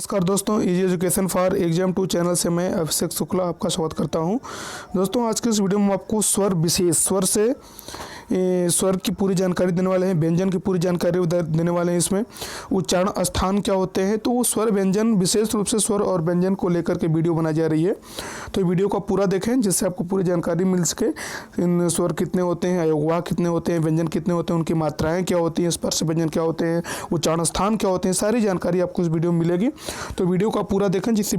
नमस्कार दोस्तों, easy education for exam 2 channel से मैं अभिषेक शुक्ला आपका स्वागत करता हूं। दोस्तों, आज के इस वीडियो में आपको स्वर विशेष स्वर से स्वर की पूरी जानकारी देने वाले हैं, व्यंजन की पूरी जानकारी देने वाले हैं। इसमें उच्चारण स्थान क्या होते हैं, तो स्वर व्यंजन विशेष रूप से स्वर और व्यंजन को लेकर के वीडियो बनाई जा रही है। तो वीडियो को पूरा देखें जिससे आपको पूरी जानकारी मिल सके। इन स्वर कितने होते हैं, अयोगवाह कितने होते हैं, व्यंजन कितने होते हैं, उनकी मात्राएँ क्या होती हैं, स्पर्श व्यंजन क्या होते हैं, उच्चारण स्थान क्या होते हैं, सारी जानकारी आपको इस वीडियो में मिलेगी। तो वीडियो को पूरा देखें जिससे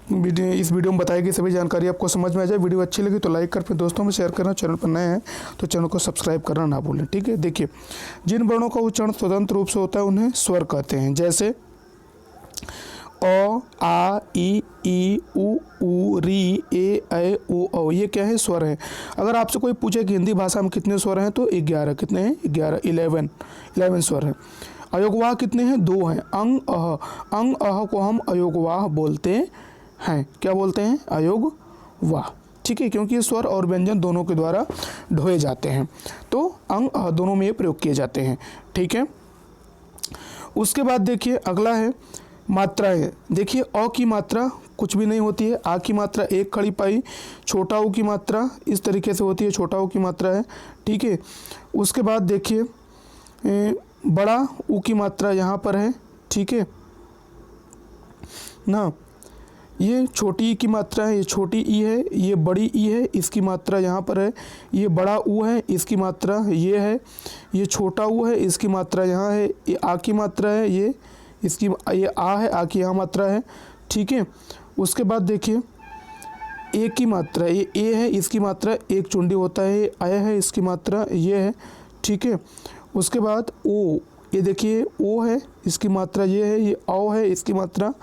इस वीडियो में बताई गई सभी जानकारी आपको समझ में आ जाए। वीडियो अच्छी लगी तो लाइक कर, फिर दोस्तों में शेयर करना। चैनल पर नए हैं तो चैनल को सब्सक्राइब करना ना भूलें। ठीक है, देखिए, जिन वर्णों का उच्चारण स्वतंत्र रूप से होता है उन्हें स्वर कहते हैं। जैसे अ, आ, ई, उ, री, ए, ऐ, ओ, ये क्या है? स्वर है। अगर आपसे कोई पूछे कि हिंदी भाषा में कितने स्वर हैं, तो 11। कितने हैं? 11, 11 स्वर हैं। अयोगवाह कितने हैं? 2 हैं। अंग अह को हम अयोगवाह बोलते हैं। क्या बोलते हैं? अयोगवाह। ठीक है, क्योंकि ये स्वर और व्यंजन दोनों के द्वारा ढोए जाते हैं, तो अंग अह दोनों में ये प्रयोग किए जाते हैं। ठीक है, उसके बाद देखिए अगला है मात्राएं। देखिए, अ की मात्रा कुछ भी नहीं होती है। आ की मात्रा 1 खड़ी पाई। छोटा ऊ की मात्रा इस तरीके से होती है, छोटा ऊ की मात्रा है। ठीक है, उसके बाद देखिए बड़ा ऊ की मात्रा यहाँ पर है। ठीक है ना, ये छोटी ई की मात्रा है, ये छोटी ई है, ये बड़ी ई है, इसकी मात्रा यहाँ पर है। ये बड़ा ऊ है, इसकी मात्रा ये है। ये छोटा ऊ है, इसकी मात्रा यहाँ है। ये आ की मात्रा है, ये आ है, आ की यहाँ मात्रा है। ठीक है, उसके बाद देखिए ए की मात्रा, ये ए है, इसकी मात्रा एक चुंडी होता है। ये आय है, इसकी मात्रा ये है। ठीक है, उसके बाद ओ, ये देखिए ओ है, इसकी मात्रा ये है। ये औ है, इसकी मात्रा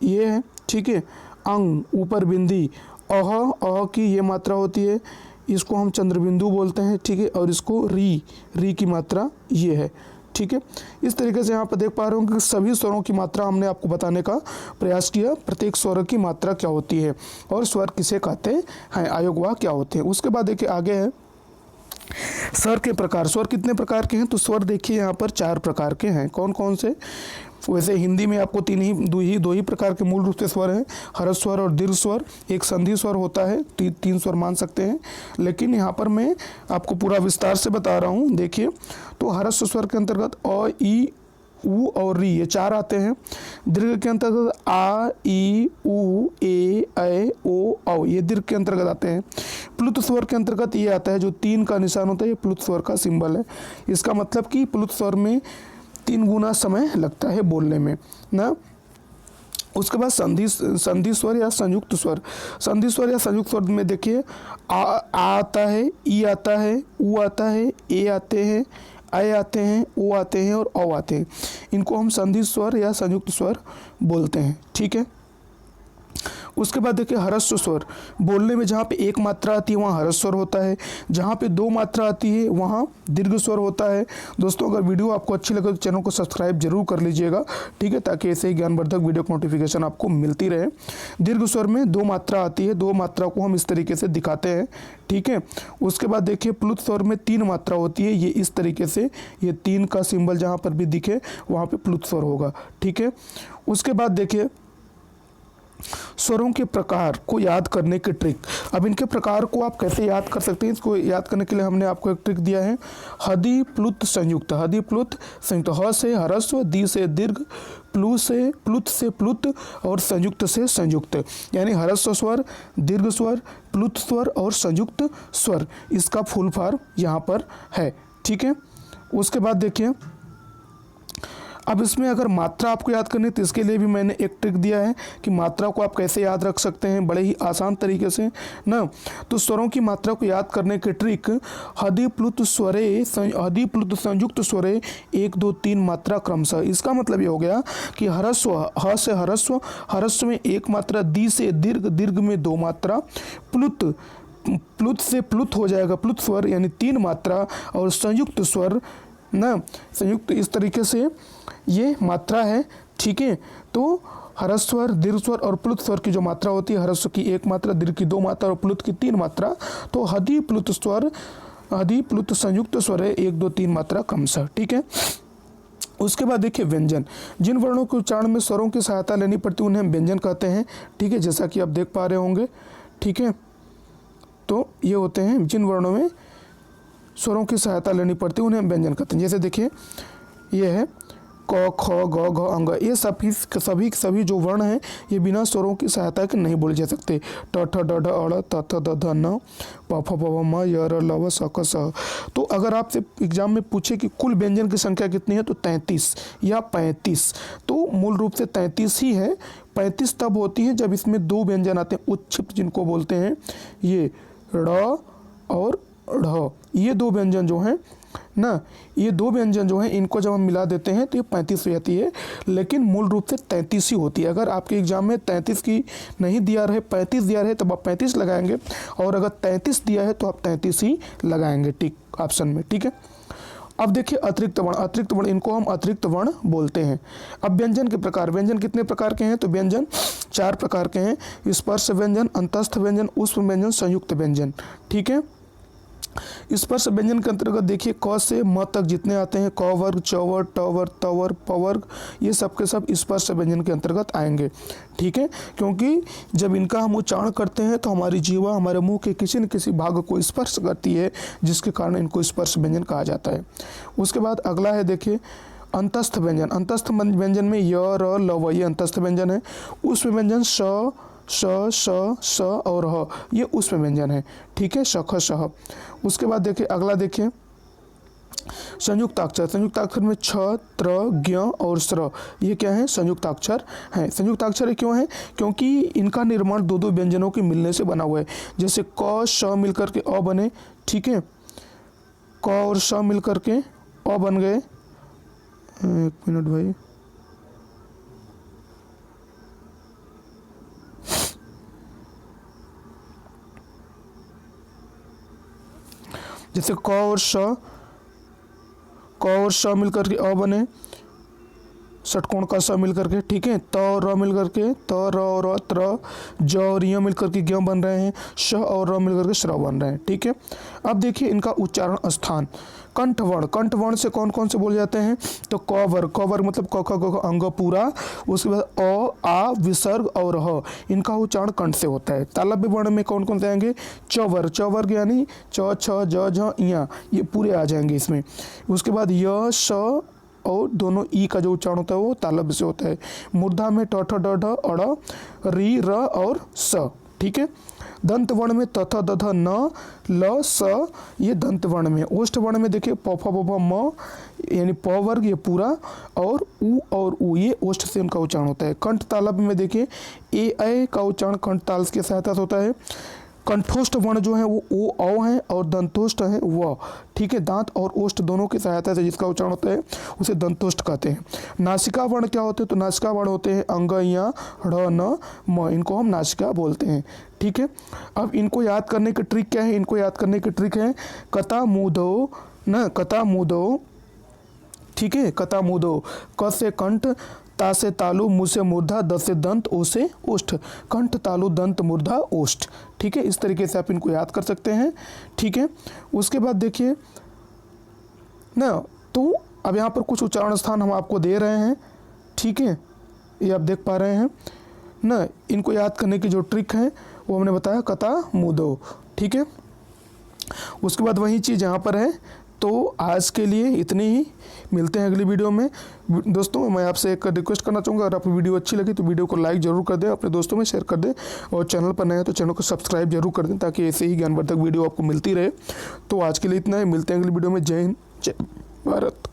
ये है। ठीक है, अंग ऊपर बिंदी, अह की ये मात्रा होती है, इसको हम चंद्रबिंदु बोलते हैं। ठीक है, और इसको री की मात्रा ये है। ठीक है, इस तरीके से यहाँ पर देख पा रहे हो कि सभी स्वरों की मात्रा हमने आपको बताने का प्रयास किया। प्रत्येक स्वर की मात्रा क्या होती है और स्वर किसे कहते हैं, अयोगवाह क्या होते हैं। उसके बाद देखिए आगे है स्वर के प्रकार। स्वर कितने प्रकार के हैं, तो स्वर देखिए यहाँ पर 4 प्रकार के हैं। कौन कौन से? वैसे हिंदी में आपको दो ही प्रकार के मूल रूप से स्वर हैं, हर्ष स्वर और दीर्घ स्वर। एक संधि स्वर होता है, 3 स्वर मान सकते हैं, लेकिन यहाँ पर मैं आपको पूरा विस्तार से बता रहा हूँ। देखिए, तो हर्ष स्वर के अंतर्गत अ, ई, उ और री, ये 4 आते हैं। दीर्घ के अंतर्गत आ, ई, उ, ए, ऐ, ओ, औ, ये दीर्घ के अंतर्गत आते हैं। प्लुत स्वर के अंतर्गत ये आता है, जो 3 का निशान होता है, ये प्लुत स्वर का सिंबल है। इसका मतलब कि प्लुत स्वर में 3 गुना समय लगता है बोलने में ना। उसके बाद संधि स्वर या संयुक्त स्वर। संधि स्वर या संयुक्त स्वर में देखिए आ आता है, ई आता है, उ आता है, ए आते हैं, ऐ आते हैं, ओ आते हैं और औ आते हैं। इनको हम संधि स्वर या संयुक्त स्वर बोलते हैं। ठीक है, उसके बाद देखिए हर्ष स्वर। बोलने में जहाँ पे 1 मात्रा आती है वहाँ हर्ष स्वर होता है, जहाँ पे 2 मात्रा आती है वहाँ दीर्घ स्वर होता है। दोस्तों, अगर वीडियो आपको अच्छी लगे तो चैनल को सब्सक्राइब जरूर कर लीजिएगा। ठीक है, ताकि ऐसे ही ज्ञानवर्धक वीडियो की नोटिफिकेशन आपको मिलती रहे। दीर्घ स्वर में 2 मात्रा आती है, 2 मात्रा को हम इस तरीके से दिखाते हैं। ठीक है, उसके बाद देखिए प्लुत स्वर में 3 मात्रा होती है, ये इस तरीके से, ये 3 का सिंबल जहाँ पर भी दिखे वहाँ पर प्लुत स्वर होगा। ठीक है, उसके बाद देखिए स्वरों के प्रकार को याद करने की ट्रिक। अब इनके प्रकार को आप कैसे याद कर सकते हैं, इसको याद करने के लिए हमने आपको एक ट्रिक दिया है। हदि प्लुत संयुक्त। हदि प्लुत संयुक्त, ह से ह्रस्व, दी से दीर्घ, प्लु से प्लुत से प्लुत और संयुक्त से संयुक्त, यानी ह्रस्व स्वर, दीर्घ स्वर, प्लुत स्वर और संयुक्त स्वर। इसका फुल फॉर्म यहाँ पर है। ठीक है, उसके बाद देखिए अब इसमें अगर मात्रा आपको याद करनी है तो इसके लिए भी मैंने एक ट्रिक दिया है कि मात्रा को आप कैसे याद रख सकते हैं बड़े ही आसान तरीके से ना। तो स्वरों की मात्रा को याद करने की ट्रिक, हदि प्लुत संयुक्त स्वरे 1 2 3 मात्रा क्रमशः। इसका मतलब ये हो गया कि ह्रस्व, ह से ह्रस्व, ह्रस्व में 1 मात्रा, दी से दीर्घ, दीर्घ में 2 मात्रा, प्लुत से प्लुत हो जाएगा प्लुत स्वर यानी 3 मात्रा, और संयुक्त स्वर ना, संयुक्त इस तरीके से ये मात्रा है। ठीक है, तो ह्रस्व स्वर, दीर्घ स्वर और प्लुत स्वर की जो मात्रा होती है, ह्रस्व की 1 मात्रा, दीर्घ की 2 मात्रा और प्लुत की 3 मात्रा, तो हदि प्लुत स्वर, हदि प्लुत संयुक्त स्वर है 1 2 3 मात्रा क्रमशः। ठीक है, उसके बाद देखिए व्यंजन। जिन वर्णों के उच्चारण में स्वरों की सहायता लेनी पड़ती है उन्हें हम व्यंजन कहते हैं। ठीक है, जैसा कि आप देख पा रहे होंगे। ठीक है, तो ये होते हैं जिन वर्णों में स्वरों की सहायता लेनी पड़ती है उन्हें हम व्यंजन कहते हैं। जैसे देखिए ये है क ख ग घ अंग, ये सभी जो वर्ण हैं ये बिना स्वरों की सहायता के नहीं बोले जा सकते। ट ठ ड ढ अड़ त थ द ध न प फ ब भ म य र ल व स क स। तो अगर आपसे एग्जाम में पूछे कि कुल व्यंजन की संख्या कितनी है तो 33 या 35, तो मूल रूप से 33 ही है। 35 तब होती है जब इसमें दो व्यंजन आते हैं उच्छिष्ट, जिनको बोलते हैं ये ड़ और ढ़। ये दो व्यंजन जो हैं ना, ये दो व्यंजन जो हैं इनको जब हम मिला देते हैं तो ये 35 हो जाती है, लेकिन मूल रूप से 33 ही होती है। अगर आपके एग्जाम में 33 की नहीं दिया रहे, 35 दिया रहे तब आप 35 लगाएंगे, और अगर 33 दिया है तो आप 33 ही लगाएंगे ठीक ऑप्शन में। ठीक है, अब देखिए अतिरिक्त वर्ण। अतिरिक्त वर्ण, इनको हम अतिरिक्त वर्ण बोलते हैं। अब व्यंजन के प्रकार। व्यंजन कितने प्रकार के हैं तो व्यंजन 4 प्रकार के हैं। स्पर्श व्यंजन, अंतस्थ व्यंजन, ऊष्म व्यंजन, संयुक्त व्यंजन। ठीक है, स्पर्श व्यंजन के अंतर्गत देखिए क से म तक जितने आते हैं, क वर्ग, च वर्ग, ट वर्ग, त वर्ग, प वर्ग, ये सब के सब स्पर्श व्यंजन के अंतर्गत आएंगे। ठीक है, क्योंकि जब इनका हम उच्चारण करते हैं तो हमारी जीवा हमारे मुंह के किसी न किसी भाग को स्पर्श करती है, जिसके कारण इनको स्पर्श व्यंजन कहा जाता है। उसके बाद अगला है देखिए अंतस्थ व्यंजन। अंतस्थ व्यंजन में य र ल व ये अंतस्थ व्यंजन है। उसमें व्यंजन श श श स और ह, ये उसमें व्यंजन है। ठीक है, श ख श ह। उसके बाद देखिए अगला देखिए संयुक्ताक्षर। संयुक्ताक्षर में छ त्र ज्ञ और स्र, ये क्या है संयुक्ताक्षर हैं। संयुक्ताक्षर क्यों है, क्योंकि इनका निर्माण दो दो व्यंजनों के मिलने से बना हुआ है। जैसे क श मिलकर के अ बने। ठीक है, क और श मिलकर के अ बन गए। एक मिनट भाई, जैसे क और श मिलकर के अ बने, षटकोण का स मिलकर के। ठीक है, त और र मिलकर के त र और र त्र, ज और य मिलकर के ज्ञ बन रहे हैं, श और र मिलकर के श्र बन रहे हैं। ठीक है, अब देखिए इनका उच्चारण स्थान। कंठ वर्ण। कंठ वर्ण से कौन कौन से बोले जाते हैं तो क वर्ग। क वर्ग मतलब क ख ग घ अंग पूरा। उसके बाद अ आ विसर्ग और ह, इनका उच्चारण कंठ से होता है। तालव्य वर्ण में कौन कौन से आएंगे च वर्ग। च वर्ग यानी च छ ज झ ञ, ये पूरे आ जाएंगे इसमें। उसके बाद य श और दोनों ई का जो उच्चारण होता है वो तालव्य से होता है। मूर्धा में ट ठ ड ढ अड़ री र और स। ठीक है, दंत वर्ण में त थ द ध न ल स, ये दंत वर्ण में। ओष्ठ वर्ण में देखिए प फ ब भ म यानी प वर्ग ये पूरा, और उ ये ओष्ठ से उनका उच्चारण होता है। कंठ तालव्य में देखिए ए ऐ का उच्चारण कंठ ताल की सहायता से होता है। कंठोष्ठ वर्ण जो है वो ओ औ है, और दंतोष्ठ है व। ठीक है, दांत और ओष्ठ दोनों की सहायता से जिसका उच्चारण होता है उसे दंतोष्ठ कहते हैं। नासिका वर्ण क्या होते हैं तो नासिका वर्ण होते हैं अंग या ढ़ न म, इनको हम नासिका बोलते हैं। ठीक है, अब इनको याद करने की ट्रिक क्या है, इनको याद करने की ट्रिक है कता मुदो न कता मुदो। ठीक है, कता मुदो। क से कंठ, ता से तालु, मु से मूर्धा, द से दंत, ओ से ओष्ठ। कंठ तालु दंत मूर्धा ओष्ठ। ठीक है, इस तरीके से आप इनको याद कर सकते हैं। ठीक है, उसके बाद देखिए ना, तो अब यहाँ पर कुछ उच्चारण स्थान हम आपको दे रहे हैं। ठीक है, ये आप देख पा रहे हैं ना। इनको याद करने की जो ट्रिक है वो हमने बताया कता मुदो। ठीक है, उसके बाद वही चीज़ यहाँ पर है। तो आज के लिए इतनी ही, मिलते हैं अगली वीडियो में। दोस्तों मैं आपसे एक रिक्वेस्ट करना चाहूँगा, अगर आपको वीडियो अच्छी लगी तो वीडियो को लाइक ज़रूर कर दें, अपने दोस्तों में शेयर कर दें, और चैनल पर नए हैं तो चैनल को सब्सक्राइब जरूर कर दें, ताकि ऐसे ही ज्ञानवर्धक वीडियो आपको मिलती रहे। तो आज के लिए इतना ही, मिलते हैं अगली वीडियो में। जय हिंद, जय भारत।